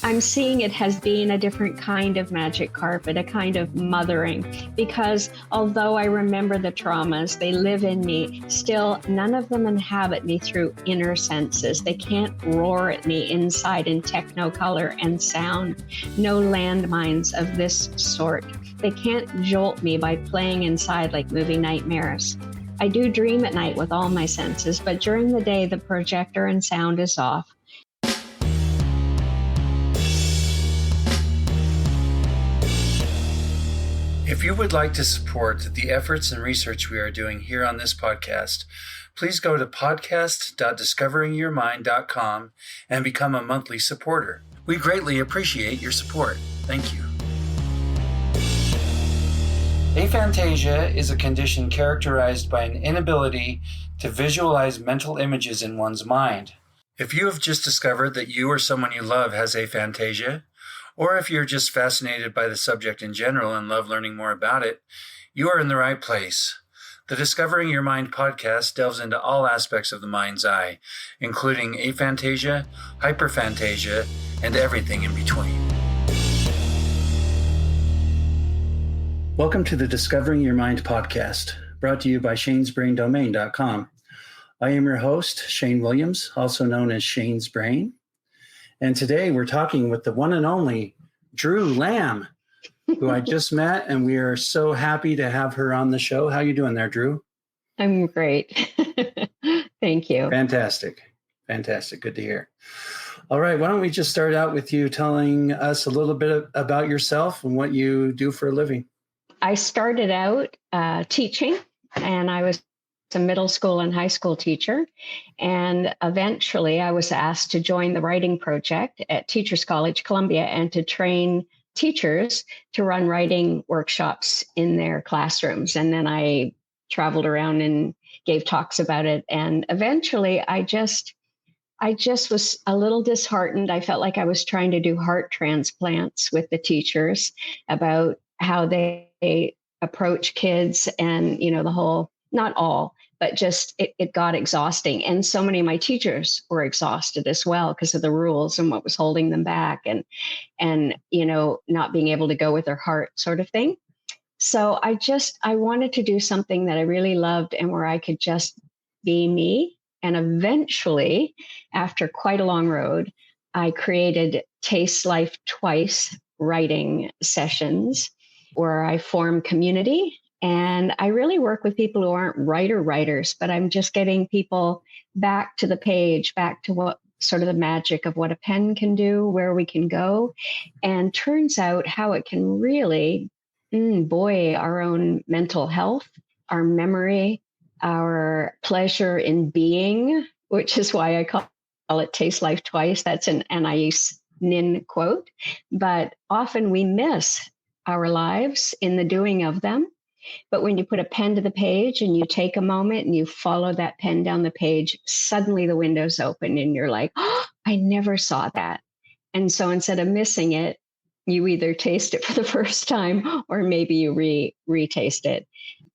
I'm seeing it as being a different kind of magic carpet, a kind of mothering, because although I remember the traumas, they live in me, still none of them inhabit me through inner senses. They can't roar at me inside in technicolor and sound. No landmines of this sort. They can't jolt me by playing inside like movie nightmares. I do dream at night with all my senses, but during the day, the projector and sound is off. If you would like to support the efforts and research we are doing here on this podcast, please go to podcast.discoveringyourmind.com and become a monthly supporter. We greatly appreciate your support. Thank you. Aphantasia is a condition characterized by an inability to visualize mental images in one's mind. If you have just discovered that you or someone you love has aphantasia, or if you're just fascinated by the subject in general and love learning more about it, you are in the right place. The Discovering Your Mind podcast delves into all aspects of the mind's eye, including aphantasia, hyperphantasia, and everything in between. Welcome to the Discovering Your Mind podcast, brought to you by shanesbraindomain.com. I am your host, Shane Williams, also known as Shane's Brain. And today we're talking with the one and only Drew Lamm, who I just met, and we are so happy to have her on the show. How you doing there, Drew? I'm great. Thank you. Fantastic. Good to hear. All right, why don't we just start out with you telling us a little bit about yourself and what you do for a living? I started out teaching, and I was a middle school and high school teacher. And eventually I was asked to join the writing project at Teachers College, Columbia, and to train teachers to run writing workshops in their classrooms. And then I traveled around and gave talks about it. And eventually I just was a little disheartened. I felt like I was trying to do heart transplants with the teachers about how they approach kids and, the whole, not all, but just it got exhausting. And so many of my teachers were exhausted as well because of the rules and what was holding them back and not being able to go with their heart sort of thing. So I wanted to do something that I really loved and where I could just be me. And eventually, after quite a long road, I created Taste Life Twice writing sessions where I form community. And I really work with people who aren't writers, but I'm just getting people back to the page, back to what sort of the magic of what a pen can do, where we can go. And turns out how it can really buoy our own mental health, our memory, our pleasure in being, which is why I call it Taste Life Twice. That's an Anais Nin quote. But often we miss our lives in the doing of them. But when you put a pen to the page and you take a moment and you follow that pen down the page, suddenly the window's open and you're like, oh, I never saw that. And so instead of missing it, you either taste it for the first time or maybe you retaste it.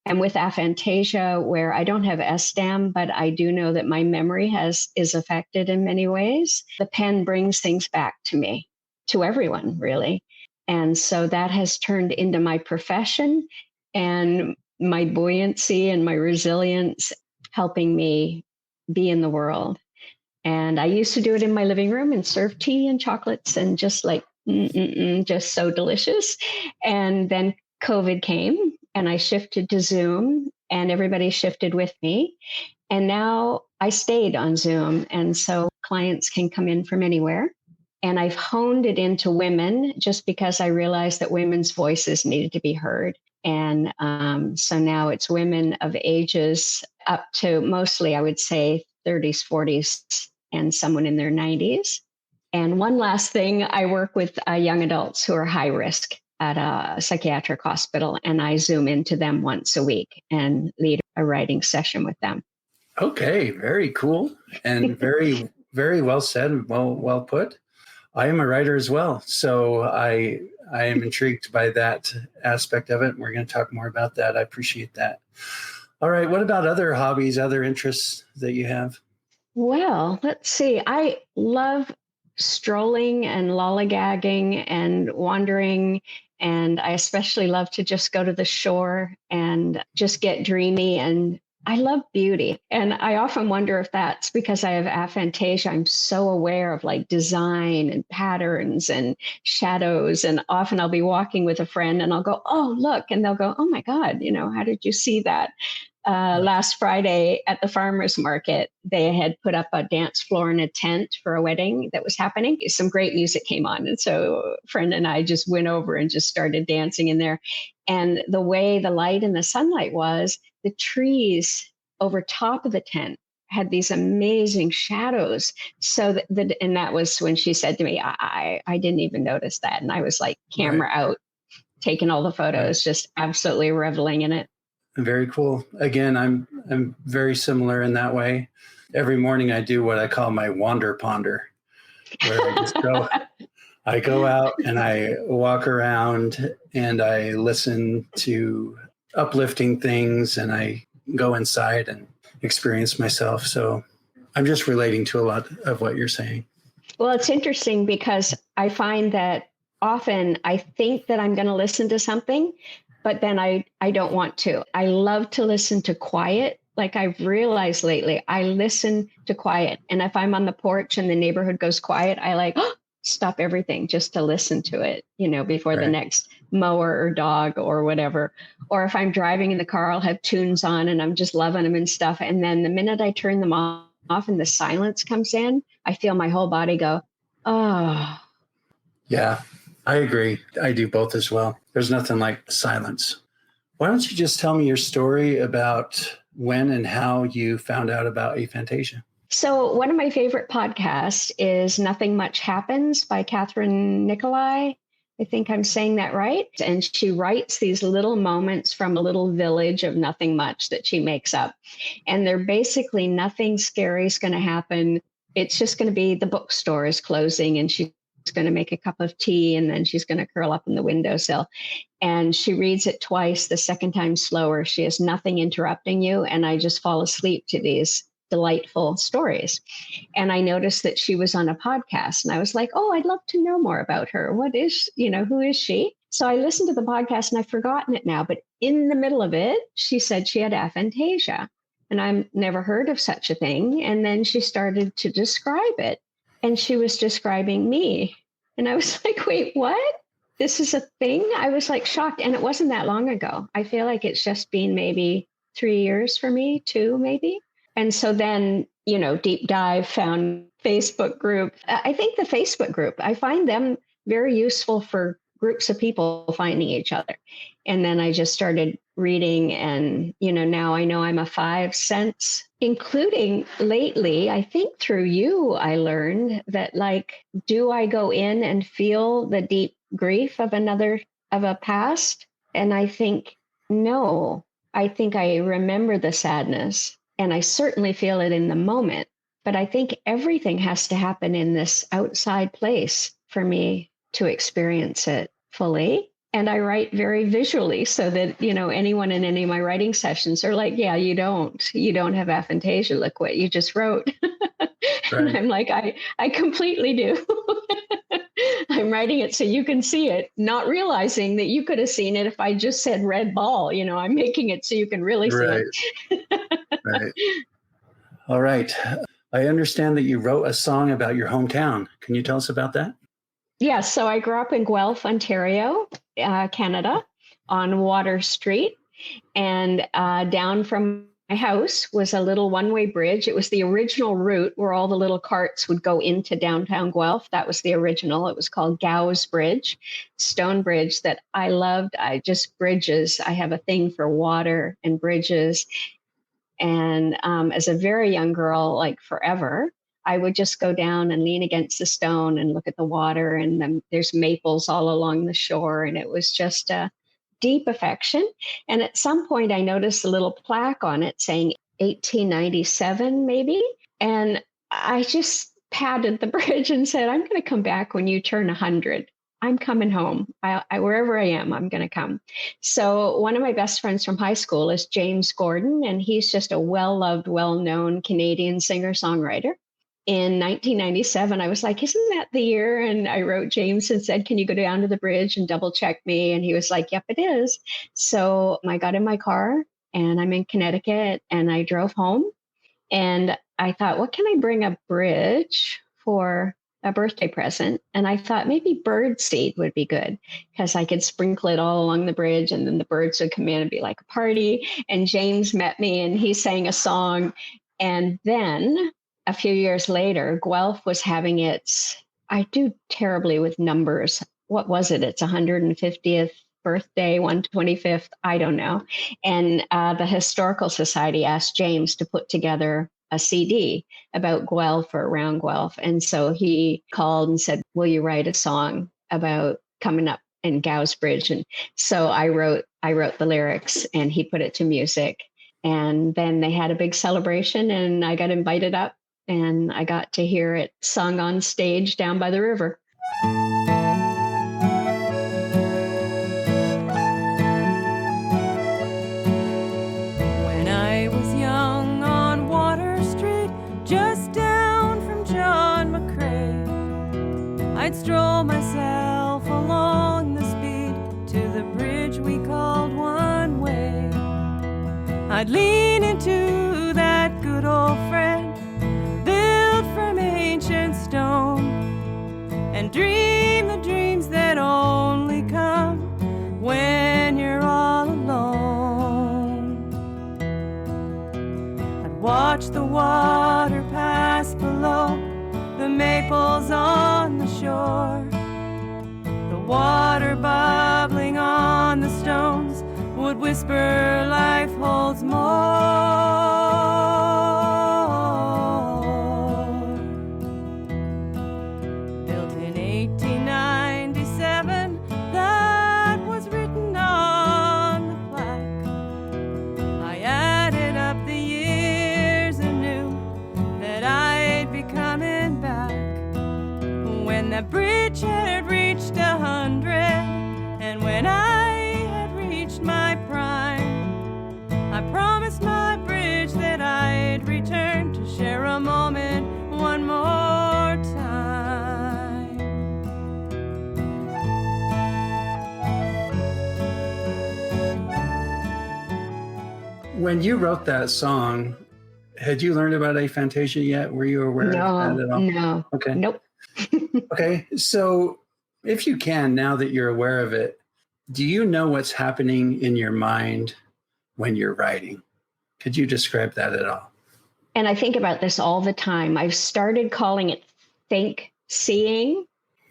And with aphantasia, where I don't have SDAM, but I do know that my memory is affected in many ways, the pen brings things back to me, to everyone, really. And so that has turned into my profession and my buoyancy and my resilience, helping me be in the world. And I used to do it in my living room and serve tea and chocolates and just like, just so delicious. And then COVID came and I shifted to Zoom and everybody shifted with me. And now I stayed on Zoom. And so clients can come in from anywhere. And I've honed it into women just because I realized that women's voices needed to be heard. And so now it's women of ages up to mostly, I would say, 30s, 40s, and someone in their 90s. And one last thing, I work with young adults who are high risk at a psychiatric hospital, and I Zoom into them once a week and lead a writing session with them. Okay, very cool and very, very well said and well put. I am a writer as well, so I am intrigued by that aspect of it, and we're going to talk more about that. I appreciate that. All right, what about other hobbies, other interests that you have? Well, let's see. I love strolling and lollygagging and wandering. And I especially love to just go to the shore and just get dreamy. And I love beauty. And I often wonder if that's because I have aphantasia. I'm so aware of like design and patterns and shadows. And often I'll be walking with a friend and I'll go, oh, look. And they'll go, oh my God, how did you see that? Last Friday at the farmers market, they had put up a dance floor and a tent for a wedding that was happening. Some great music came on. And so a friend and I just went over and just started dancing in there. And the way the light and the sunlight was, the trees over top of the tent had these amazing shadows. So and that was when she said to me, I didn't even notice that. And I was like, camera out, taking all the photos, just absolutely reveling in it. Very cool. Again, I'm very similar in that way. Every morning I do what I call my wander ponder, where I go out and I walk around and I listen to uplifting things and I go inside and experience myself. So I'm just relating to a lot of what you're saying. Well, it's interesting because I find that often I think that I'm going to listen to something, but then I don't want to. I love to listen to quiet. Like I've realized lately, I listen to quiet. And if I'm on the porch and the neighborhood goes quiet, I stop everything just to listen to it, before the next mower or dog or whatever. Or if I'm driving in the car, I'll have tunes on and I'm just loving them and stuff. And then the minute I turn them off and the silence comes in, I feel my whole body go, oh. Yeah, I agree. I do both as well. There's nothing like silence. Why don't you just tell me your story about when and how you found out about aphantasia? So one of my favorite podcasts is Nothing Much Happens by Catherine Nicolai. I think I'm saying that right. And she writes these little moments from a little village of nothing much that she makes up. And they're basically nothing scary is going to happen. It's just going to be the bookstore is closing and she's going to make a cup of tea and then she's going to curl up in the windowsill. And she reads it twice, the second time slower. She has nothing interrupting you. And I just fall asleep to these delightful stories. And I noticed that she was on a podcast and I was like, oh, I'd love to know more about her. What is, who is she? So I listened to the podcast and I've forgotten it now, but in the middle of it, she said she had aphantasia and I've never heard of such a thing. And then she started to describe it and she was describing me. And I was like, wait, what? This is a thing? I was like shocked. And it wasn't that long ago. I feel like it's just been maybe 3 years for me, 2 maybe. And so then, deep dive, found Facebook group. I think the Facebook group, I find them very useful for groups of people finding each other. And then I just started reading and, now I know I'm a 5 sense, including lately, I think through you, I learned that do I go in and feel the deep grief of a past? And I think, no, I think I remember the sadness. And I certainly feel it in the moment, but I think everything has to happen in this outside place for me to experience it fully. And I write very visually so that, anyone in any of my writing sessions are like, yeah, you don't have aphantasia. Look what you just wrote. Right. And I'm like, I completely do. I'm writing it so you can see it, not realizing that you could have seen it if I just said red ball. I'm making it so you can really see it. Right. All right. I understand that you wrote a song about your hometown. Can you tell us about that? Yeah. So I grew up in Guelph, Ontario, Canada, on Water Street. And down from my house was a little one-way bridge. It was the original route where all the little carts would go into downtown Guelph. That was the original. It was called Gow's Bridge, stone bridge that I loved. Bridges. I have a thing for water and bridges. And as a very young girl, forever, I would just go down and lean against the stone and look at the water. And then there's maples all along the shore. And it was just a deep affection. And at some point, I noticed a little plaque on it saying 1897, maybe. And I just patted the bridge and said, I'm going to come back when you turn 100. I'm coming home. Wherever I am, I'm going to come. So one of my best friends from high school is James Gordon, and he's just a well-loved, well-known Canadian singer-songwriter. in 1997, I was like, isn't that the year? And I wrote James and said, can you go down to the bridge and double check me? And he was like, yep, it is. So I got in my car and I'm in Connecticut and I drove home and I thought, what can I bring a bridge for a birthday present? And I thought maybe bird seed would be good because I could sprinkle it all along the bridge and then the birds would come in and be like a party. And James met me and he sang a song. And then a few years later, Guelph was having I do terribly with numbers. What was it? It's 150th birthday, 125th, I don't know. And the Historical Society asked James to put together a CD about Guelph or around Guelph. And so he called and said, will you write a song about coming up in Gow's Bridge? And so I wrote the lyrics and he put it to music. And then they had a big celebration and I got invited up and I got to hear it sung on stage down by the river. When I was young on Water Street, just down from John McCrae, I'd stroll myself along the speed to the bridge we called One Way. I'd lean into that good old friend built from ancient stone and dream the dreams that only come when you're all alone. I'd watch the water pass below the maples on the shore, the water bubbling on the stones would whisper life holds more. Built in 1897, that was written on the plaque. I added up the years and knew that I'd be coming back. When the bridge had reached 100, and when I had reached my prime, I promised my bridge that I'd return to share a moment one more time. When you wrote that song, had you learned about Aphantasia yet? Were you aware of that at all? No. Okay. Nope. Okay. So if you can, now that you're aware of it, do you know what's happening in your mind when you're writing? Could you describe that at all? And I think about this all the time. I've started calling it think seeing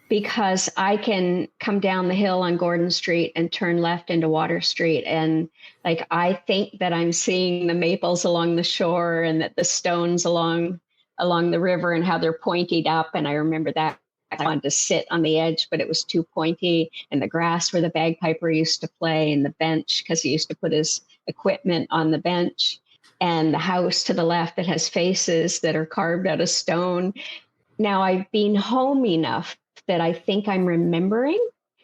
because I can come down the hill on Gordon Street and turn left into Water Street. And like, I think that I'm seeing the maples along the shore and that the stones along the river and how they're pointed up. And I remember that I wanted to sit on the edge, but it was too pointy, and the grass where the bagpiper used to play, and the bench, because he used to put his equipment on the bench, and the house to the left that has faces that are carved out of stone. Now I've been home enough that I think I'm remembering.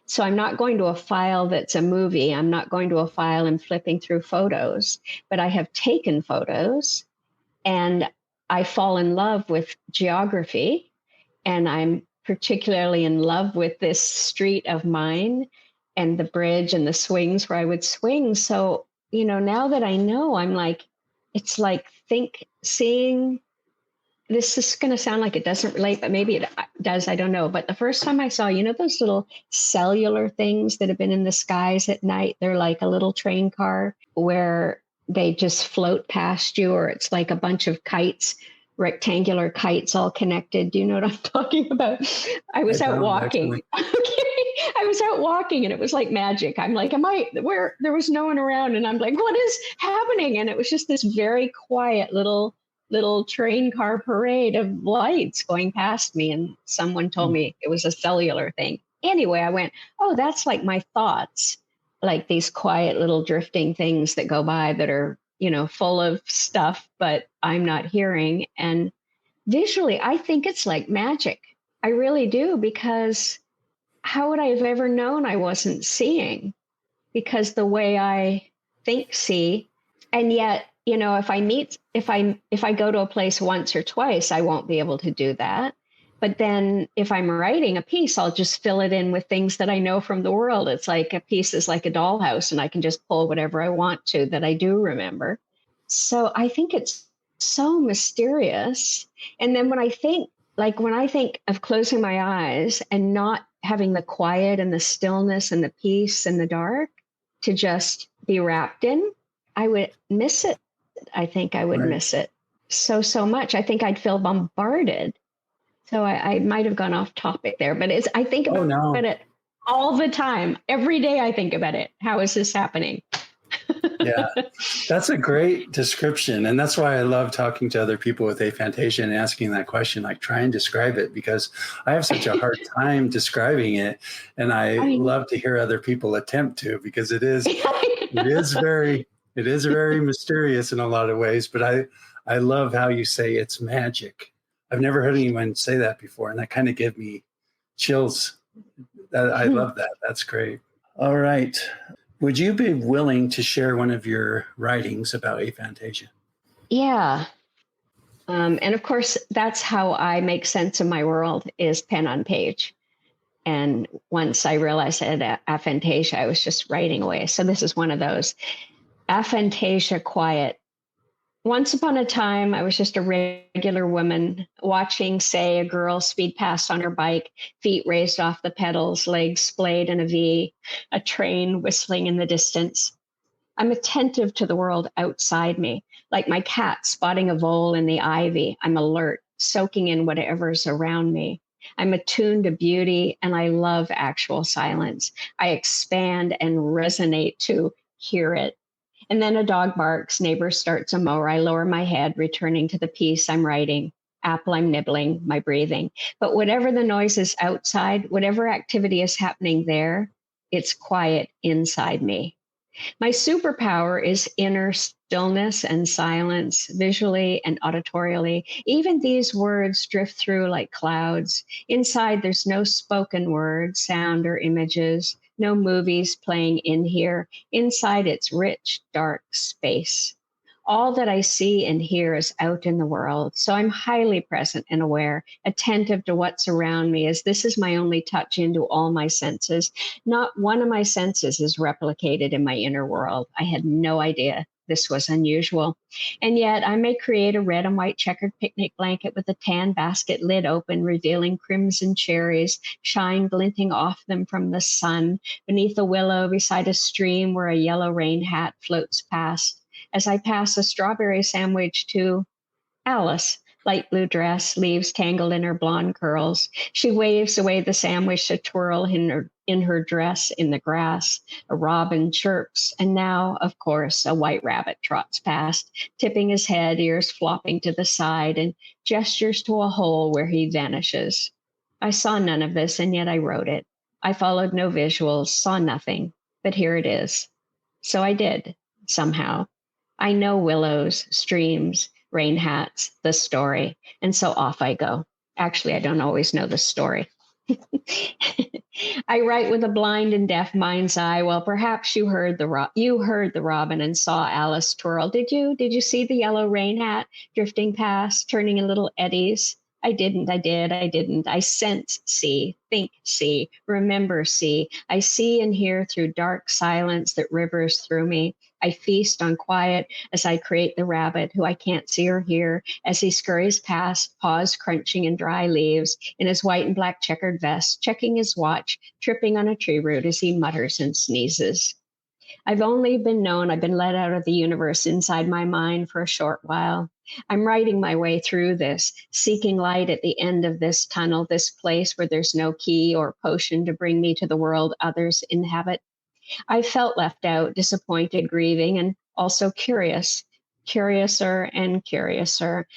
So I'm not going to a file that's a movie. I'm not going to a file and flipping through photos, but I have taken photos and I fall in love with geography, and I'm particularly in love with this street of mine and the bridge and the swings where I would swing. So, now that I know, I'm like, it's like seeing, this is going to sound like it doesn't relate, but maybe it does. I don't know. But the first time I saw, those little cellular things that have been in the skies at night, they're like a little train car where they just float past you, or it's like a bunch of kites, rectangular kites all connected. Do you know what I'm talking about? I was out walking. Okay. I was out walking and it was like magic. I'm like, where there was no one around. And I'm like, what is happening? And it was just this very quiet little train car parade of lights going past me. And someone told me it was a cellular thing. Anyway, I went, oh, that's like my thoughts, like these quiet little drifting things that go by that are, full of stuff, but I'm not hearing. And visually, I think it's like magic. I really do, because how would I have ever known I wasn't seeing? Because the way I think, see, and yet, if I go to a place once or twice, I won't be able to do that. But then if I'm writing a piece, I'll just fill it in with things that I know from the world. It's like a piece is like a dollhouse, and I can just pull whatever I want to that I do remember. So I think it's so mysterious. And then when I think of closing my eyes and not having the quiet and the stillness and the peace and the dark to just be wrapped in, I would miss it. I think I would miss it so much. I think I'd feel bombarded. So I might have gone off topic there, but I think about it all the time. Every day I think about it. How is this happening? Yeah, that's a great description. And that's why I love talking to other people with aphantasia and asking that question, like try and describe it, because I have such a hard time describing it. And I love to hear other people attempt to, because it is very mysterious in a lot of ways. But I love how you say it's magic. I've never heard anyone say that before, and that kind of gave me chills. I love that. That's great. All right. Would you be willing to share one of your writings about aphantasia? Yeah. And of course, that's how I make sense of my world, is pen on page. And once I realized I had aphantasia, I was just writing away. So this is one of those. Aphantasia quiet. Once upon a time, I was just a regular woman watching, say, a girl speed past on her bike, feet raised off the pedals, legs splayed in a V, a train whistling in the distance. I'm attentive to the world outside me, like my cat spotting a vole in the ivy. I'm alert, soaking in whatever's around me. I'm attuned to beauty, and I love actual silence. I expand and resonate to hear it. And then a dog barks, neighbor starts a mower. I lower my head, returning to the piece I'm writing. Apple I'm nibbling, my breathing. But whatever the noise is outside, whatever activity is happening there, it's quiet inside me. My superpower is inner stillness and silence, visually and auditorially. Even these words drift through like clouds. Inside, there's no spoken word, sound, or images. No movies playing in here. Inside, it's rich, dark space. All that I see and hear is out in the world. So I'm highly present and aware, attentive to what's around me, as this is my only touch into all my senses. Not one of my senses is replicated in my inner world. I had no idea this was unusual. And yet I may create a red and white checkered picnic blanket with a tan basket lid open, revealing crimson cherries, shine glinting off them from the sun, beneath a willow beside a stream where a yellow rain hat floats past. As I pass a strawberry sandwich to Alice, light blue dress, leaves tangled in her blonde curls. She waves away the sandwich to twirl in her dress in the grass. A robin chirps, and now, of course, a white rabbit trots past, tipping his head, ears flopping to the side, and gestures to a hole where he vanishes. I saw none of this, and yet I wrote it. I followed no visuals, saw nothing, but here it is. So I did, somehow. I know willows, streams, rain hats, the story, and so off I go. Actually, I don't always know the story. I write with a blind and deaf mind's eye. Well, perhaps you heard the robin and saw Alice twirl. Did you? Did you see the yellow rain hat drifting past, turning in little eddies? I didn't. I sense, see, think, see, remember, see. I see and hear through dark silence that rivers through me. I feast on quiet as I create the rabbit who I can't see or hear as he scurries past, paws crunching in dry leaves, in his white and black checkered vest, checking his watch, tripping on a tree root as he mutters and sneezes. I've only been known, I've been let out of the universe inside my mind for a short while. I'm writing my way through this, seeking light at the end of this tunnel, this place where there's no key or potion to bring me to the world others inhabit. I felt left out, disappointed, grieving, and also curious, curiouser and curiouser.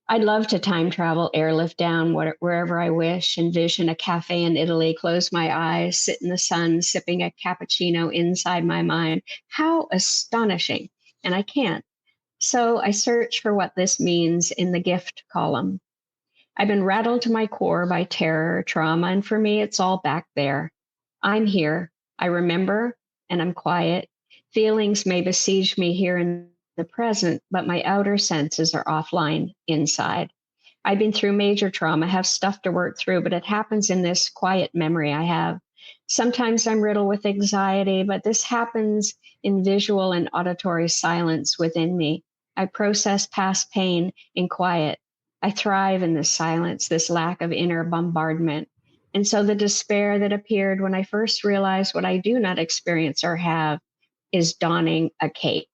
I'd love to time travel, airlift down wherever I wish, envision a cafe in Italy, close my eyes, sit in the sun, sipping a cappuccino inside my mind. How astonishing. And I can't. So I search for what this means in the gift column. I've been rattled to my core by terror, trauma, and for me, it's all back there. I'm here. I remember, and I'm quiet. Feelings may besiege me here and the present, but my outer senses are offline inside. I've been through major trauma, have stuff to work through, but it happens in this quiet memory I have. Sometimes I'm riddled with anxiety, but this happens in visual and auditory silence within me. I process past pain in quiet. I thrive in this silence, this lack of inner bombardment. And so the despair that appeared when I first realized what I do not experience or have is donning a cape.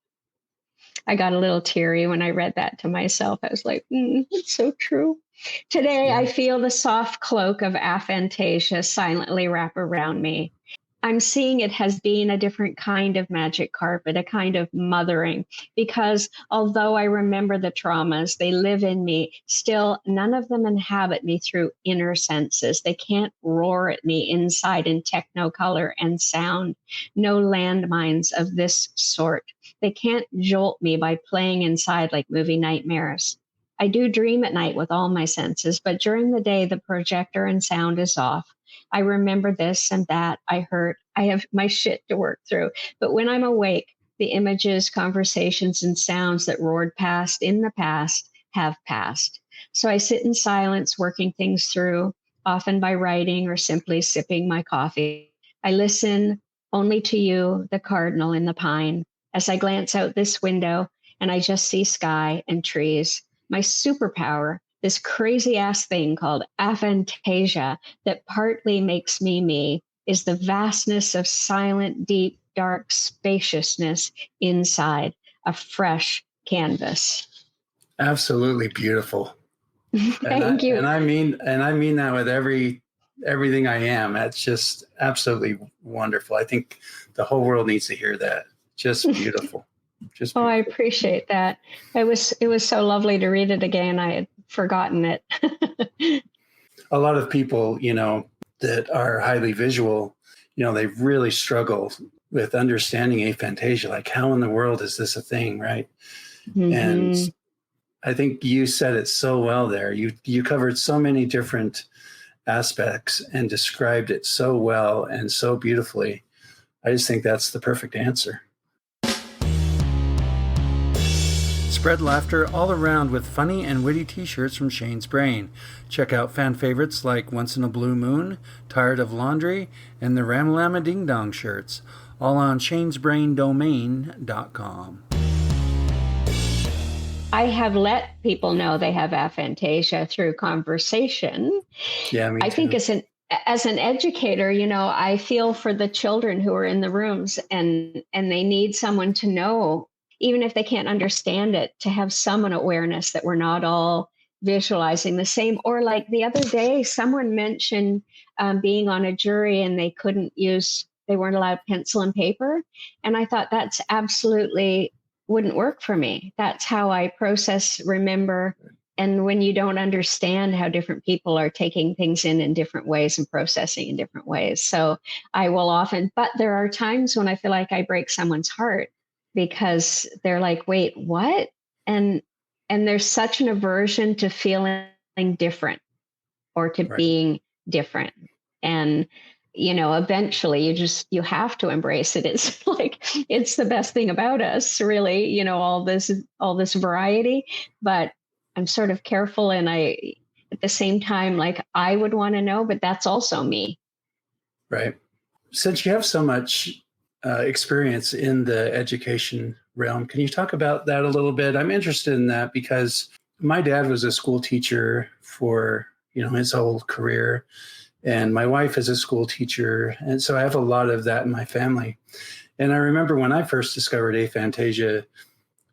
I got a little teary when I read that to myself. I was like, it's so true. Today, I feel the soft cloak of aphantasia silently wrap around me. I'm seeing it has been a different kind of magic carpet, a kind of mothering, because although I remember the traumas, they live in me, still none of them inhabit me through inner senses. They can't roar at me inside in technicolor and sound. No landmines of this sort. They can't jolt me by playing inside like movie nightmares. I do dream at night with all my senses, but during the day, the projector and sound is off. I remember this and that I heard. I have my shit to work through. But when I'm awake, the images, conversations, and sounds that roared past in the past have passed. So I sit in silence, working things through, often by writing or simply sipping my coffee. I listen only to you, the cardinal in the pine, as I glance out this window and I just see sky and trees. My superpower, this crazy ass thing called aphantasia that partly makes me me, is the vastness of silent, deep, dark spaciousness inside a fresh canvas. Absolutely beautiful. Thank you. And I mean that with everything I am. That's just absolutely wonderful. I think the whole world needs to hear that. Just beautiful. Just beautiful. Oh, I appreciate that. It was so lovely to read it again. I had forgotten it. A lot of people, that are highly visual, they really struggle with understanding aphantasia. Like, how in the world is this a thing, right? Mm-hmm. And I think you said it so well there. You covered so many different aspects and described it so well and so beautifully. I just think that's the perfect answer. Spread laughter all around with funny and witty t-shirts from Shane's Brain. Check out fan favorites like Once in a Blue Moon, Tired of Laundry, and the Ramalama Ding Dong shirts, all on shanesbraindomain.com. I have let people know they have aphantasia through conversation. Yeah, me too. I think as an educator, I feel for the children who are in the rooms and they need someone to know, even if they can't understand it, to have some awareness that we're not all visualizing the same. Or like the other day, someone mentioned being on a jury and they weren't allowed pencil and paper. And I thought that's absolutely wouldn't work for me. That's how I process, remember. And when you don't understand how different people are taking things in different ways and processing in different ways. So I will often, but there are times when I feel like I break someone's heart because they're like, wait, what? And there's such an aversion to feeling different or to being different. And, eventually you have to embrace it. It's like, it's the best thing about us, really, all this variety, but I'm sort of careful. And I, at the same time, like I would want to know, but that's also me. Right. Since you have so much experience in the education realm, can you talk about that a little bit? I'm interested in that because my dad was a school teacher for, his whole career. And my wife is a school teacher. And so I have a lot of that in my family. And I remember when I first discovered aphantasia,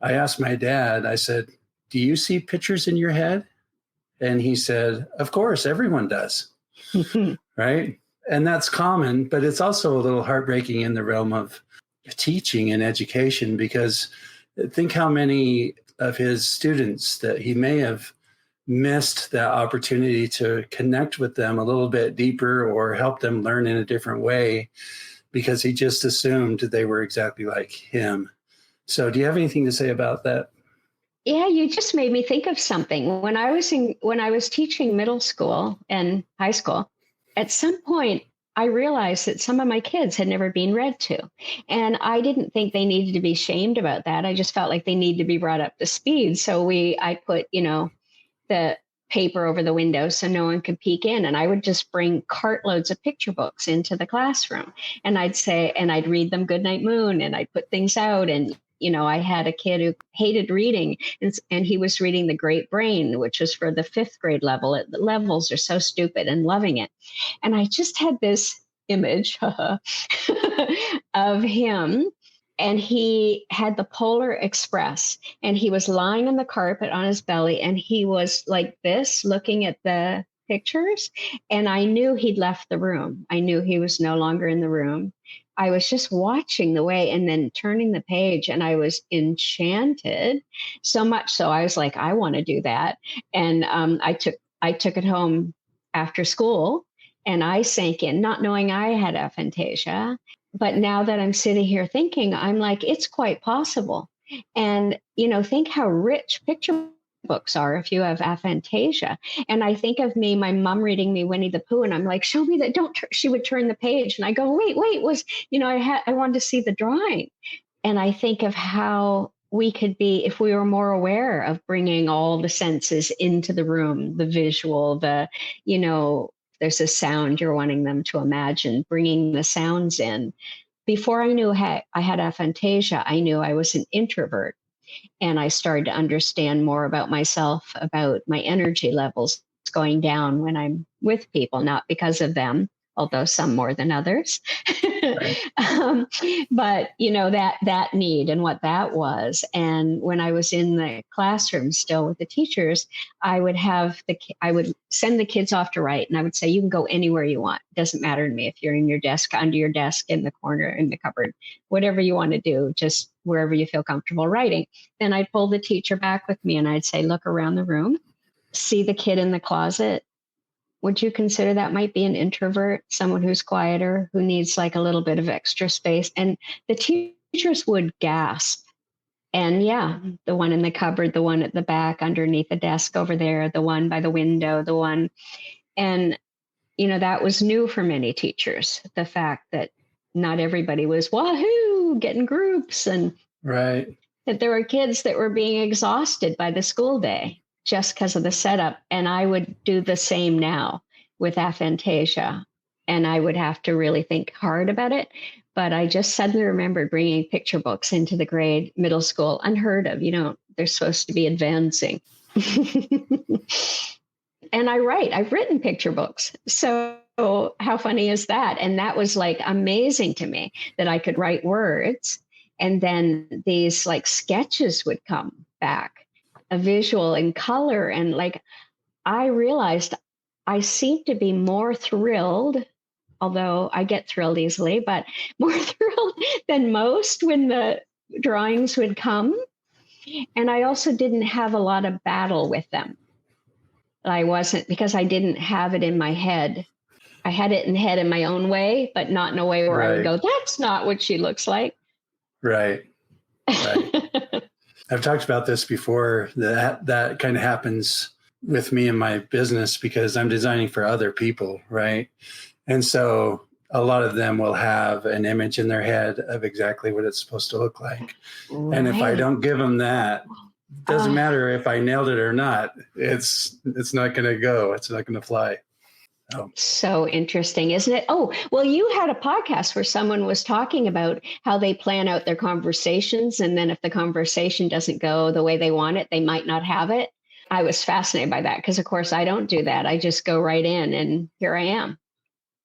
I asked my dad, I said, do you see pictures in your head? And he said, of course, everyone does. Right? And that's common, but it's also a little heartbreaking in the realm of teaching and education, because think how many of his students that he may have missed that opportunity to connect with them a little bit deeper or help them learn in a different way because he just assumed they were exactly like him. So do you have anything to say about that? Yeah, you just made me think of something. When I was teaching middle school and high school, at some point I realized that some of my kids had never been read to. And I didn't think they needed to be shamed about that. I just felt like they need to be brought up to speed. So I put, the paper over the window so no one could peek in. And I would just bring cartloads of picture books into the classroom. And I'd read them Goodnight Moon, and I'd put things out. And, I had a kid who hated reading, and he was reading The Great Brain, which was for the 5th grade level. The levels are so stupid, and loving it. And I just had this image of him, and he had the Polar Express, and he was lying on the carpet on his belly, and he was like this, looking at the pictures. And I knew he'd left the room. I knew he was no longer in the room. I was just watching the way, and then turning the page, and I was enchanted, so much so I was like, I want to do that. And I took it home after school, and I sank in, not knowing I had aphantasia. But now that I'm sitting here thinking, I'm like, it's quite possible. And, think how rich picture books are if you have aphantasia. And I think of my mom reading me Winnie the Pooh, and I'm like, show me that, she would turn the page, and I go, wait, I wanted to see the drawing. And I think of how we could be, if we were more aware of bringing all the senses into the room, the visual, there's a sound you're wanting them to imagine, bringing the sounds in. Before I knew I had aphantasia, I knew I was an introvert. And I started to understand more about myself, about my energy levels going down when I'm with people, not because of them, although some more than others. Right. But, that need and what that was. And when I was in the classroom still with the teachers, I would send the kids off to write, and I would say, you can go anywhere you want. It doesn't matter to me if you're in your desk, under your desk, in the corner, in the cupboard, whatever you want to do, just wherever you feel comfortable writing. Then I'd pull the teacher back with me, and I'd say, look around the room, see the kid in the closet. Would you consider that might be an introvert, someone who's quieter, who needs like a little bit of extra space? And the teachers would gasp. And yeah, the one in the cupboard, the one at the back underneath the desk over there, the one by the window, the one. And, that was new for many teachers, the fact that not everybody was wahoo, getting groups, and right. That there were kids that were being exhausted by the school day just because of the setup. And I would do the same now with aphantasia. And I would have to really think hard about it. But I just suddenly remembered bringing picture books into the middle school, unheard of. They're supposed to be advancing. And I've written picture books. So how funny is that? And that was like amazing to me that I could write words. And then these like sketches would come back, a visual and color. And like, I realized I seemed to be more thrilled, although I get thrilled easily, but more thrilled than most when the drawings would come. And I also didn't have a lot of battle with them. Because I didn't have it in my head. I had it in head in my own way, but not in a way where I would go, that's not what she looks like. Right. I've talked about this before, that kind of happens with me in my business because I'm designing for other people, right? And so a lot of them will have an image in their head of exactly what it's supposed to look like. Right. And if I don't give them that, it doesn't matter if I nailed it or not, it's not going to go. It's not going to fly. So interesting, isn't it? Oh, well, you had a podcast where someone was talking about how they plan out their conversations. And then if the conversation doesn't go the way they want it, they might not have it. I was fascinated by that because, of course, I don't do that. I just go right in and here I am.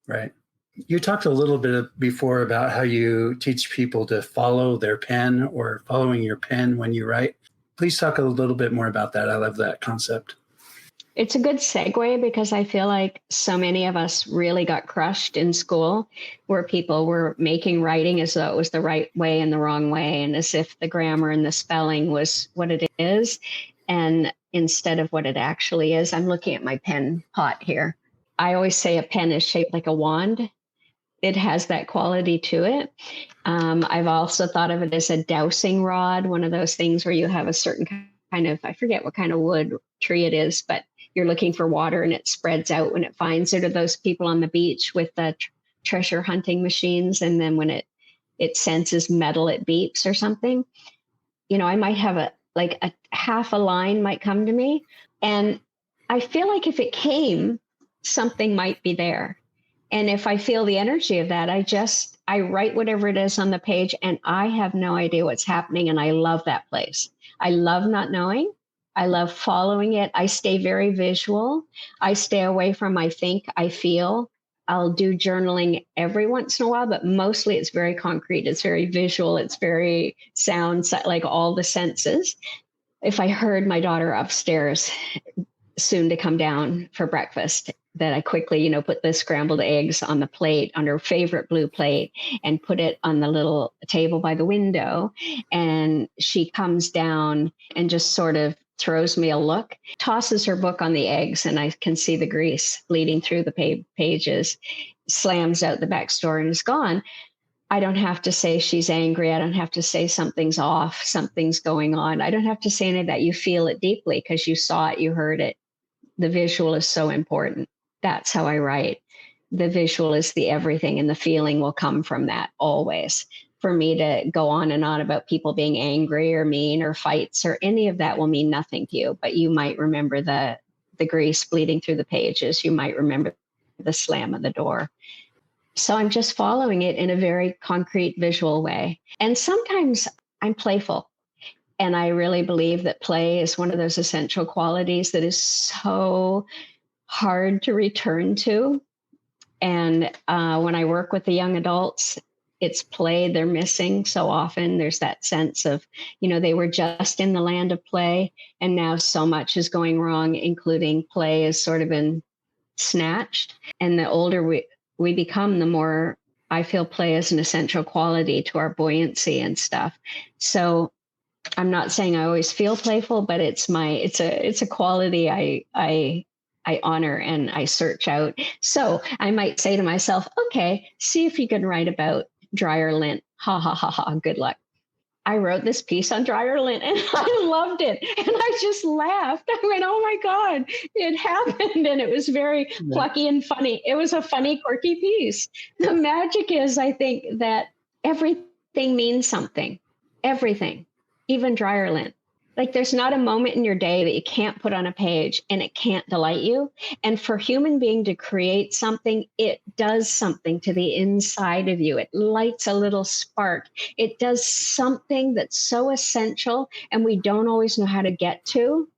Right. You talked a little bit before about how you teach people to follow their pen or following your pen when you write. Please talk a little bit more about that. I love that concept. It's a good segue because I feel like so many of us really got crushed in school where people were making writing as though it was the right way and the wrong way, and as if the grammar and the spelling was what it is. And instead of what it actually is, I'm looking at my pen pot here. I always say a pen is shaped like a wand. It has that quality to it. I've also thought of it as a dowsing rod, one of those things where you have a certain kind of, I forget what kind of wood tree it is, but you're looking for water and it spreads out when it finds it. Or those people on the beach with the treasure hunting machines. And then when it senses metal, it beeps or something. I might have a half a line might come to me. And I feel like if it came, something might be there. And if I feel the energy of that, I write whatever it is on the page, and I have no idea what's happening. And I love that place. I love not knowing. I love following it. I stay very visual. I stay away from I think, I feel. I'll do journaling every once in a while, but mostly it's very concrete. It's very visual. It's very sounds, like all the senses. If I heard my daughter upstairs soon to come down for breakfast, that I quickly, put the scrambled eggs on the plate, on her favorite blue plate, and put it on the little table by the window. And she comes down and just sort of throws me a look, tosses her book on the eggs, and I can see the grease bleeding through the pages, slams out the back door and is gone. I don't have to say she's angry. I don't have to say something's off, something's going on. I don't have to say any of that. You feel it deeply because you saw it, you heard it. The visual is so important. That's how I write. The visual is the everything, and the feeling will come from that always. For me to go on and on about people being angry or mean or fights or any of that will mean nothing to you, but you might remember the grease bleeding through the pages. You might remember the slam of the door. So I'm just following it in a very concrete visual way. And sometimes I'm playful. And I really believe that play is one of those essential qualities that is so hard to return to. And when I work with the young adults, it's play they're missing so often. There's that sense of, they were just in the land of play, and now so much is going wrong, including play has sort of been snatched. And the older we become, the more I feel play is an essential quality to our buoyancy and stuff. So I'm not saying I always feel playful, but it's a quality I honor and I search out. So I might say to myself, okay, see if you can write about dryer lint. Ha ha ha ha. Good luck. I wrote this piece on dryer lint and I loved it. And I just laughed. I went, oh my God, it happened. And it was very plucky and funny. It was a funny, quirky piece. The magic is, I think, that everything means something. Everything, even dryer lint. Like there's not a moment in your day that you can't put on a page and it can't delight you. And for human being to create something, it does something to the inside of you. It lights a little spark. It does something that's so essential and we don't always know how to get to.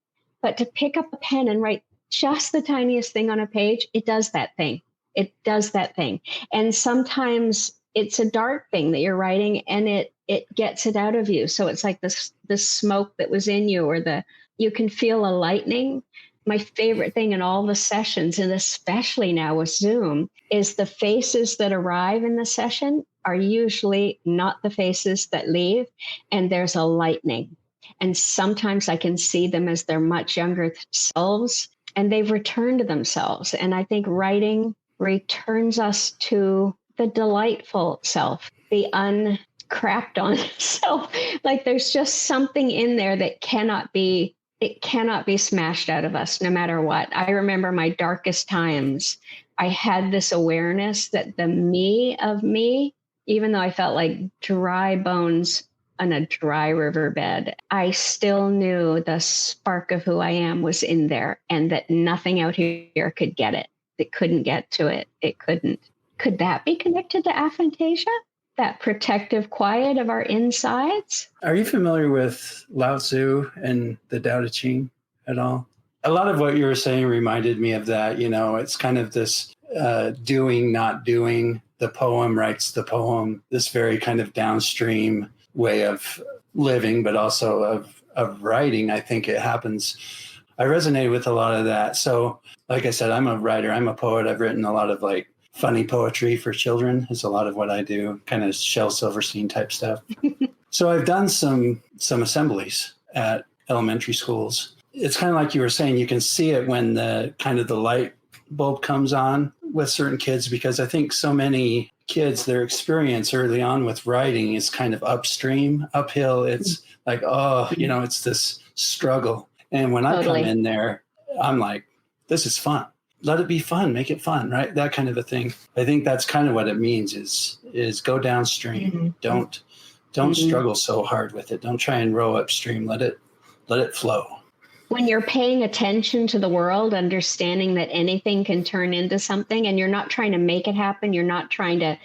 But to pick up a pen and write just the tiniest thing on a page, it does that thing. It does that thing. And sometimes it's a dark thing that you're writing and it gets it out of you. So it's like the smoke that was in you, or you can feel a lightning. My favorite thing in all the sessions, and especially now with Zoom, is the faces that arrive in the session are usually not the faces that leave, and there's a lightning. And sometimes I can see them as their much younger selves, and they've returned to themselves. And I think writing returns us to the delightful self, the uncrapped on self. Like there's just something in there that cannot be smashed out of us no matter what. I remember my darkest times. I had this awareness that the me of me, even though I felt like dry bones on a dry riverbed, I still knew the spark of who I am was in there, and that nothing out here could get it. It couldn't get to it. It couldn't. Could that be connected to aphantasia? That protective quiet of our insides? Are you familiar with Lao Tzu and the Tao Te Ching at all? A lot of what you were saying reminded me of that. It's kind of this doing, not doing. The poem writes the poem, this very kind of downstream way of living, but also of writing. I think it happens. I resonate with a lot of that. So like I said, I'm a writer. I'm a poet. I've written a lot of funny poetry for children is a lot of what I do, kind of Shel Silverstein type stuff. So I've done some assemblies at elementary schools. It's kind of like you were saying, you can see it when the light bulb comes on with certain kids, because I think so many kids, their experience early on with writing is kind of upstream, uphill. It's like, it's this struggle. And when I come in there, I'm like, this is fun. let it be fun, make it fun, right? That kind of a thing. I think that's kind of what it means is go downstream. Don't struggle so hard with it. Don't try and row upstream. Let it flow. When you're paying attention to the world, understanding that anything can turn into something, and you're not trying to make it happen, you're not trying to,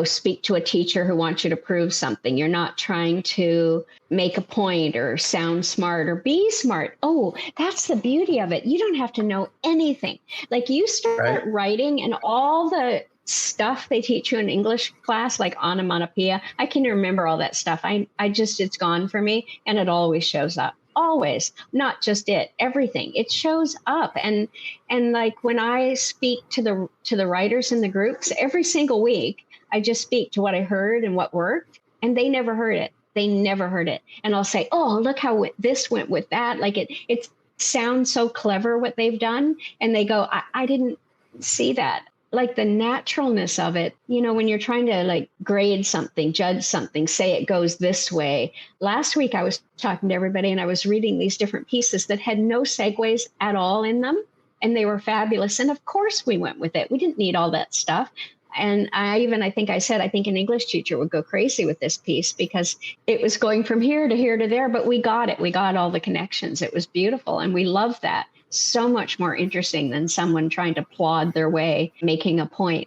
speak to a teacher who wants you to prove something. You're not trying to make a point or sound smart or be smart. Oh, that's the beauty of it. You don't have to know anything. Like you start writing and all the stuff they teach you in English class, like onomatopoeia. I can remember all that stuff. It's gone for me, and it always shows up. Always, not just everything. It shows up. And like when I speak to the writers in the groups every single week, I just speak to what I heard and what worked, and they never heard it. And I'll say, oh, look how this went with that. Like it sounds so clever what they've done. And they go, I didn't see that. Like the naturalness of it, when you're trying to like grade something, judge something, say it goes this way. Last week, I was talking to everybody and I was reading these different pieces that had no segues at all in them. And they were fabulous. And of course we went with it. We didn't need all that stuff. And I think an English teacher would go crazy with this piece because it was going from here to here to there, but we got it. We got all the connections. It was beautiful. And we love that. So much more interesting than someone trying to plod their way, making a point.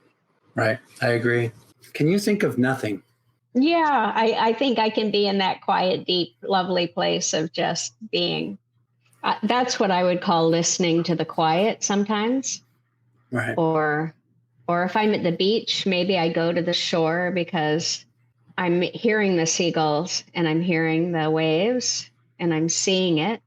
Right. I agree. Can you think of nothing? Yeah, I think I can be in that quiet, deep, lovely place of just being. That's what I would call listening to the quiet sometimes. Right. Or if I'm at the beach, maybe I go to the shore because I'm hearing the seagulls and I'm hearing the waves and I'm seeing it.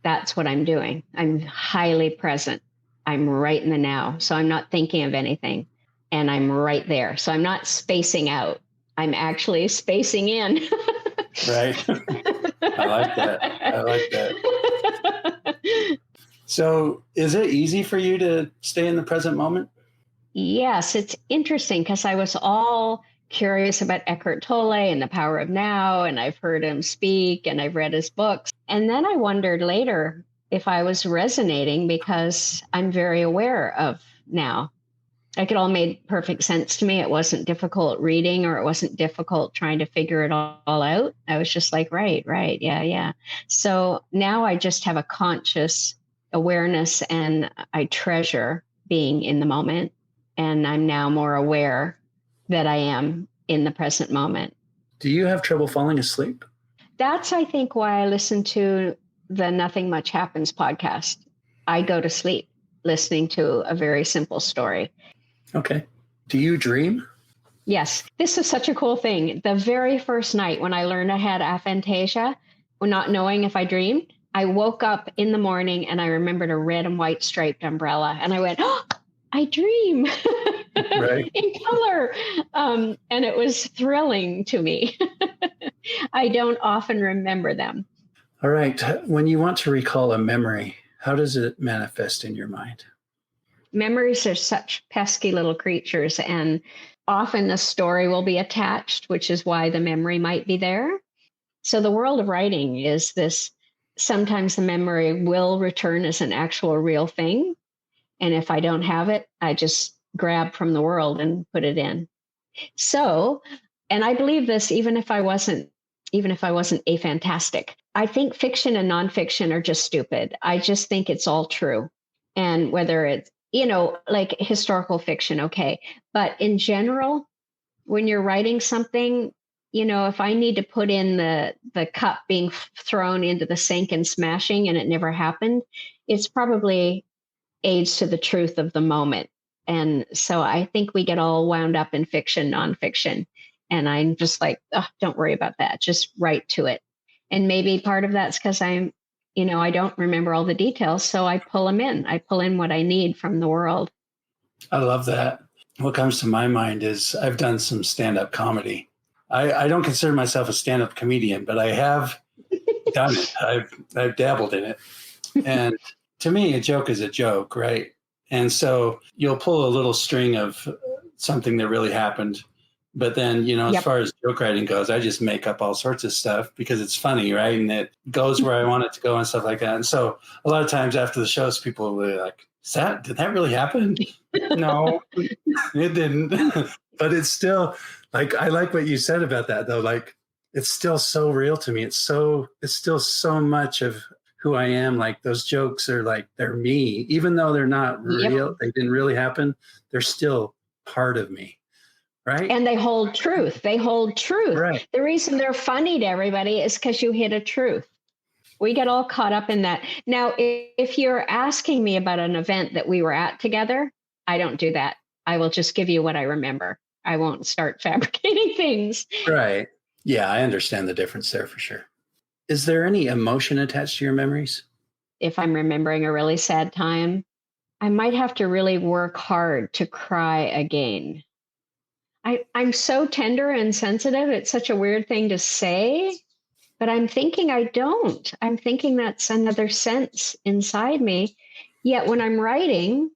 That's what I'm doing. I'm highly present. I'm right in the now. So I'm not thinking of anything and I'm right there. So I'm not spacing out. I'm actually spacing in. Right. I like that. So is it easy for you to stay in the present moment? Yes, it's interesting because I was all curious about Eckhart Tolle and the power of now, and I've heard him speak and I've read his books. And then I wondered later if I was resonating because I'm very aware of now. Like it all made perfect sense to me. It wasn't difficult reading or it wasn't difficult trying to figure it all out. I was just like, right, yeah. So now I just have a conscious awareness and I treasure being in the moment. And I'm now more aware that I am in the present moment. Do you have trouble falling asleep? That's, I think, why I listen to the Nothing Much Happens podcast. I go to sleep listening to a very simple story. Okay. Do you dream? Yes. This is such a cool thing. The very first night when I learned I had aphantasia, not knowing if I dreamed, I woke up in the morning and I remembered a red and white striped umbrella. And I went, oh, I dream right. in color. And it was thrilling to me. I don't often remember them. All right. When you want to recall a memory, how does it manifest in your mind? Memories are such pesky little creatures, and often a story will be attached, which is why the memory might be there. So the world of writing is this. Sometimes the memory will return as an actual real thing. And if I don't have it, I just grab from the world and put it in. So, and I believe this, even if I wasn't aphantastic, I think fiction and nonfiction are just stupid. I just think it's all true. And whether it's, like historical fiction, okay. But in general, when you're writing something, if I need to put in the cup being thrown into the sink and smashing and it never happened, it's probably aids to the truth of the moment. And so I think we get all wound up in fiction, nonfiction. And I'm just like, oh, don't worry about that. Just write to it. And maybe part of that's because I don't remember all the details. So I pull them in. I pull in what I need from the world. I love that. What comes to my mind is I've done some stand-up comedy. I don't consider myself a stand-up comedian, but I have done it. I've dabbled in it. And to me, a joke is a joke, right? And so you'll pull a little string of something that really happened, But then, as Yep. far as joke writing goes, I just make up all sorts of stuff because it's funny, right? And it goes where I want it to go and stuff like that. And so a lot of times after the shows, people will be like, did that really happen? No, it didn't. But it's still like, I like what you said about that though. Like, it's still so real to me. It's still so much of who I am. Like those jokes are like, they're me, even though they're not real. Yep. They didn't really happen. They're still part of me. Right. And they hold truth. They hold truth. Right. The reason they're funny to everybody is because you hit a truth. We get all caught up in that. Now, if you're asking me about an event that we were at together, I don't do that. I will just give you what I remember. I won't start fabricating things. Right. Yeah, I understand the difference there for sure. Is there any emotion attached to your memories? If I'm remembering a really sad time, I might have to really work hard to cry again. I'm so tender and sensitive. It's such a weird thing to say, but I'm thinking I don't. I'm thinking that's another sense inside me. Yet when I'm writing,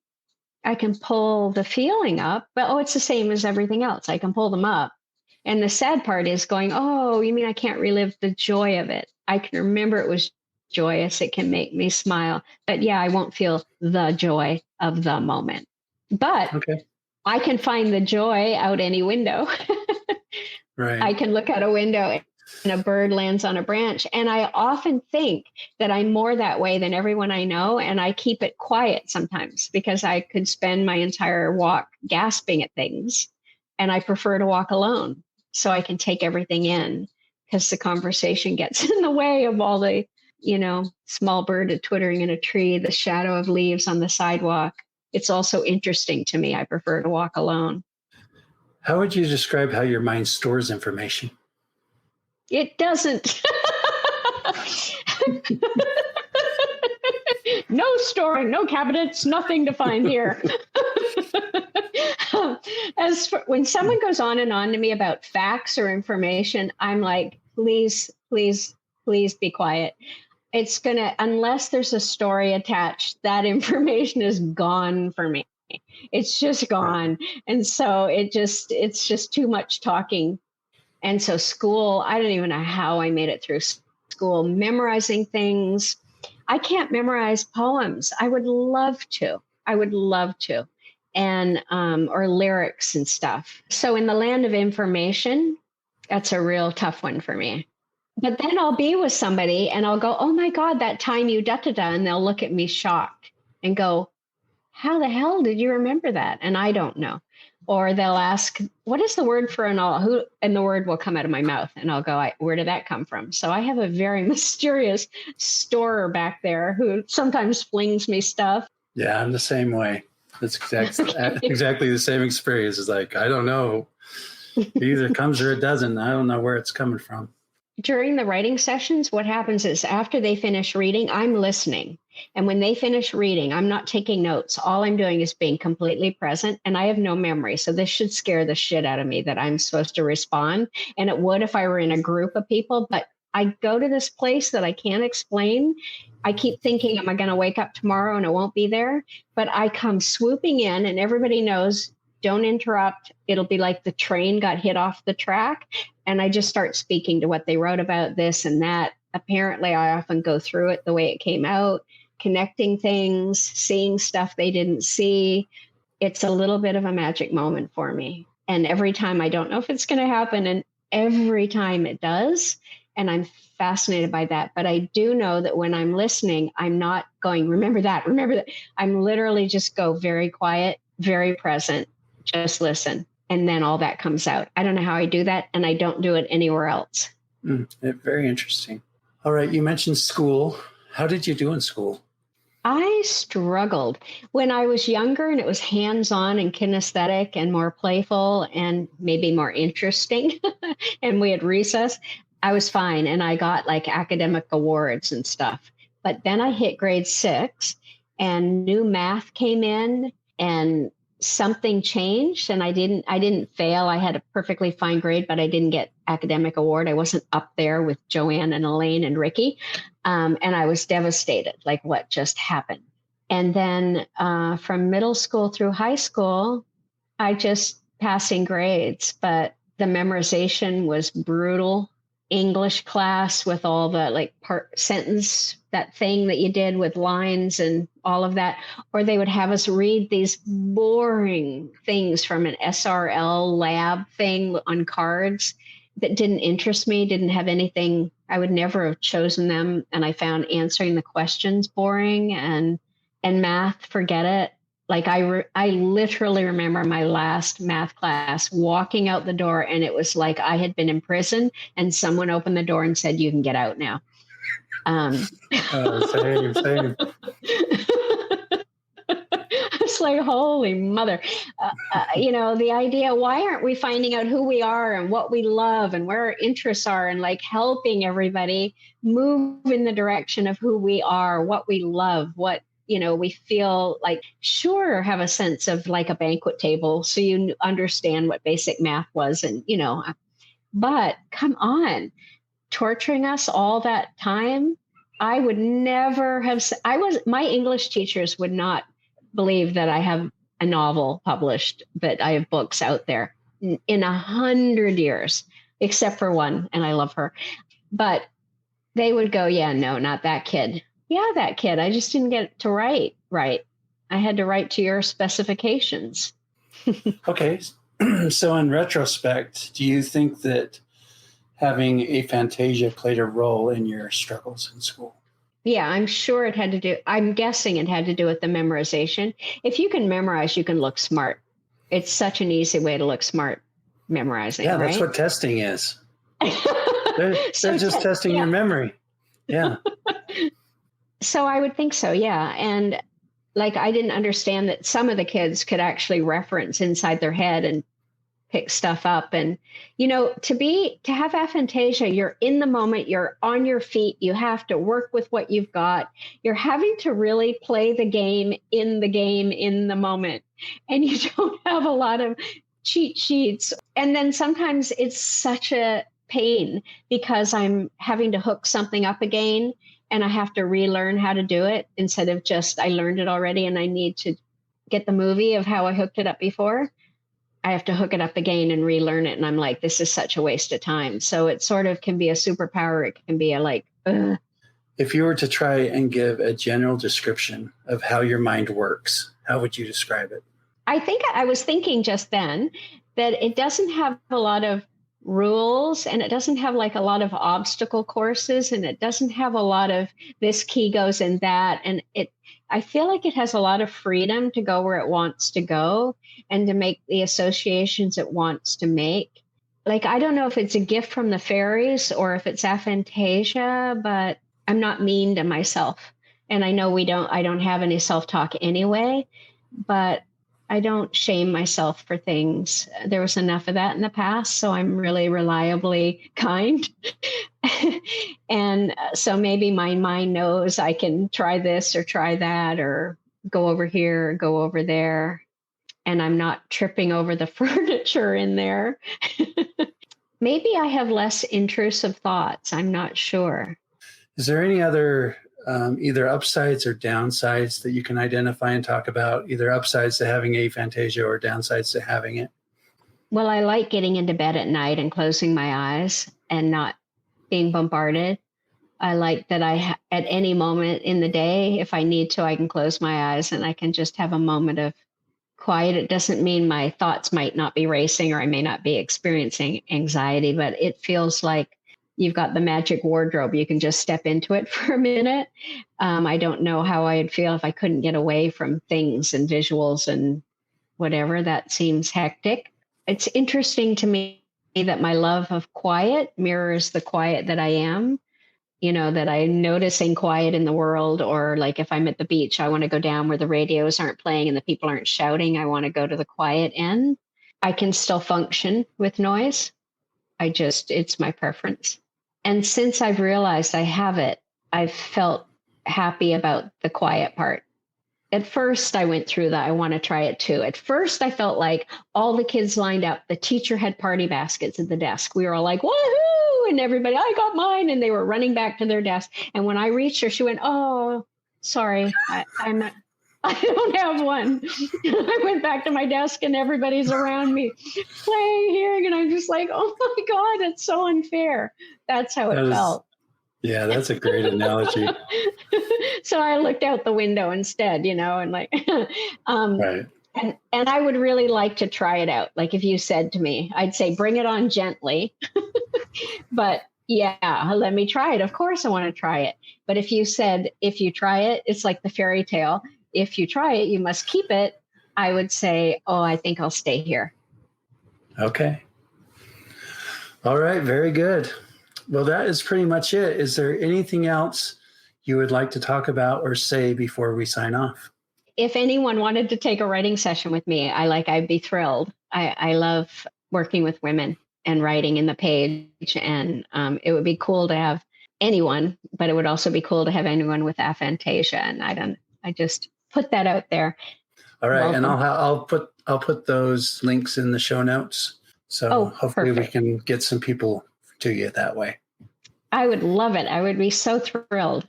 I can pull the feeling up, but it's the same as everything else. I can pull them up. And the sad part is going, oh, you mean I can't relive the joy of it? I can remember it was joyous. It can make me smile. But yeah, I won't feel the joy of the moment. But okay. I can find the joy out any window. Right. I can look out a window and a bird lands on a branch. And I often think that I'm more that way than everyone I know. And I keep it quiet sometimes because I could spend my entire walk gasping at things. And I prefer to walk alone so I can take everything in, because the conversation gets in the way of all the, small bird twittering in a tree, the shadow of leaves on the sidewalk. It's also interesting to me. I prefer to walk alone. How would you describe how your mind stores information? It doesn't. No storing, no cabinets, nothing to find here. When someone goes on and on to me about facts or information, I'm like, please, please, please be quiet. It's unless there's a story attached, that information is gone for me. It's just gone. And so it's just too much talking. And so school, I don't even know how I made it through school, memorizing things. I can't memorize poems. I would love to. And, or lyrics and stuff. So in the land of information, that's a real tough one for me. But then I'll be with somebody and I'll go, oh my God, that time you da-da-da. And they'll look at me shocked and go, how the hell did you remember that? And I don't know. Or they'll ask, what is the word for an all? Who? And the word will come out of my mouth and I'll go, where did that come from? So I have a very mysterious storer back there who sometimes flings me stuff. Yeah, I'm the same way. It's exactly the same experience. It's like, I don't know. It either comes or it doesn't. I don't know where it's coming from. During the writing sessions, what happens is after they finish reading, I'm listening. And when they finish reading, I'm not taking notes. All I'm doing is being completely present, and I have no memory. So this should scare the shit out of me that I'm supposed to respond. And it would if I were in a group of people, but I go to this place that I can't explain. I keep thinking, am I going to wake up tomorrow and it won't be there? But I come swooping in and everybody knows, don't interrupt. It'll be like the train got hit off the track. And I just start speaking to what they wrote about this and that. Apparently, I often go through it the way it came out, connecting things, seeing stuff they didn't see. It's a little bit of a magic moment for me. And every time I don't know if it's going to happen, and every time it does. And I'm fascinated by that. But I do know that when I'm listening, I'm not going, remember that. I'm literally just go very quiet, very present, just listen. And then all that comes out. I don't know how I do that. And I don't do it anywhere else. Very interesting. All right. You mentioned school. How did you do in school? I struggled when I was younger, and it was hands-on and kinesthetic and more playful and maybe more interesting. And we had recess. I was fine. And I got like academic awards and stuff. But then I hit grade 6 and new math came in and something changed, and I didn't fail. I had a perfectly fine grade, but I didn't get academic award. I wasn't up there with Joanne and Elaine and Ricky. And I was devastated, like what just happened. And then from middle school through high school, I just passing grades, but the memorization was brutal. English class with all the like part sentence, that thing that you did with lines and all of that. Or they would have us read these boring things from an SRL lab thing on cards that didn't interest me, didn't have anything. I would never have chosen them. And I found answering the questions boring, and math, forget it. Like I literally remember my last math class walking out the door, and it was like I had been in prison and someone opened the door and said, "You can get out now." Same. It's like, holy mother. The idea, why aren't we finding out who we are and what we love and where our interests are, and like helping everybody move in the direction of who we are, what we love, what we feel like, sure, have a sense of like a banquet table. So you understand what basic math was, and, but come on, torturing us all that time. I would never have, my English teachers would not believe that I have a novel published, that I have books out there in 100 years, except for one. And I love her, but they would go, yeah, no, not that kid. Yeah, that kid. I just didn't get to write right. I had to write to your specifications. Okay. So in retrospect, do you think that having aphantasia played a role in your struggles in school? Yeah, I'm guessing it had to do with the memorization. If you can memorize, you can look smart. It's such an easy way to look smart, memorizing. Yeah, that's right? what testing is. They're just testing your memory. Yeah. So I would think so, yeah. And like, I didn't understand that some of the kids could actually reference inside their head and pick stuff up. And, to have aphantasia, you're in the moment, you're on your feet, you have to work with what you've got. You're having to really play the game in the moment. And you don't have a lot of cheat sheets. And then sometimes it's such a pain because I'm having to hook something up again, and I have to relearn how to do it instead of just, I learned it already and I need to get the movie of how I hooked it up before. I have to hook it up again and relearn it. And I'm like, this is such a waste of time. So it sort of can be a superpower. It can be a like, ugh. If you were to try and give a general description of how your mind works, how would you describe it? I think I was thinking just then that it doesn't have a lot of rules, and it doesn't have like a lot of obstacle courses, and it doesn't have a lot of this key goes in that. And I feel like it has a lot of freedom to go where it wants to go and to make the associations it wants to make. Like, I don't know if it's a gift from the fairies or if it's aphantasia, but I'm not mean to myself. And I know I don't have any self-talk anyway, but I don't shame myself for things. There was enough of that in the past, so I'm really reliably kind. And so maybe my mind knows I can try this or try that or go over here or go over there. And I'm not tripping over the furniture in there. Maybe I have less intrusive thoughts. I'm not sure. Is there any other either upsides or downsides that you can identify and talk about, either upsides to having aphantasia or downsides to having it? Well, I like getting into bed at night and closing my eyes and not being bombarded. I like that at any moment in the day, if I need to, I can close my eyes and I can just have a moment of quiet. It doesn't mean my thoughts might not be racing or I may not be experiencing anxiety, but it feels like you've got the magic wardrobe. You can just step into it for a minute. I don't know how I'd feel if I couldn't get away from things and visuals and whatever. That seems hectic. It's interesting to me that my love of quiet mirrors the quiet that I am, that I'm noticing quiet in the world. Or like if I'm at the beach, I want to go down where the radios aren't playing and the people aren't shouting. I want to go to the quiet end. I can still function with noise. It's my preference. And since I've realized I have it, I've felt happy about the quiet part. At first, I went through that. I want to try it too. At first, I felt like all the kids lined up. The teacher had party baskets at the desk. We were all like, woohoo! And everybody, I got mine. And they were running back to their desk. And when I reached her, she went, oh, sorry. I'm not. I don't have one. I went back to my desk and everybody's around me playing, hearing, and I'm just like, oh my God, it's so unfair. That's how it felt. Yeah, that's a great analogy. So I looked out the window instead, and like, Right. And I would really like to try it out. Like if you said to me, I'd say, bring it on gently. But yeah, let me try it. Of course I want to try it. But if you said, if you try it, it's like the fairy tale. If you try it, you must keep it. I would say, oh, I think I'll stay here. Okay. All right. Very good. Well, that is pretty much it. Is there anything else you would like to talk about or say before we sign off? If anyone wanted to take a writing session with me, I'd be thrilled. I love working with women and writing in the page. And it would be cool to have anyone, but it would also be cool to have anyone with aphantasia. And I just put that out there. All right. Welcome. And I'll put those links in the show notes. So hopefully perfect. we can get some people to you that way. I would love it. I would be so thrilled.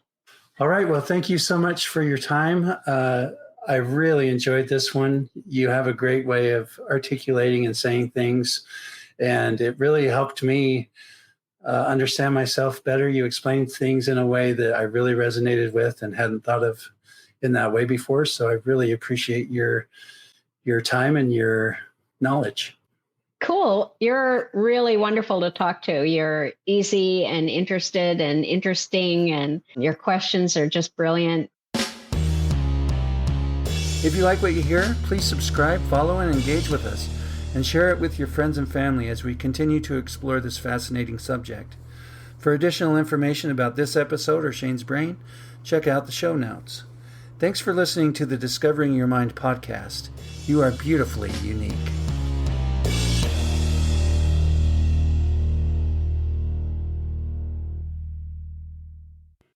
All right. Well, thank you so much for your time. I really enjoyed this one. You have a great way of articulating and saying things, and it really helped me understand myself better. You explained things in a way that I really resonated with and hadn't thought of in that way before. So I really appreciate your time and your knowledge. Cool. You're really wonderful to talk to. You're easy and interested and interesting, and your questions are just brilliant. If you like what you hear, please subscribe, follow, and engage with us, and share it with your friends and family as we continue to explore this fascinating subject. For additional information about this episode or Shane's Brain, check out the show notes. Thanks for listening to the Discovering Your Mind podcast. You are beautifully unique.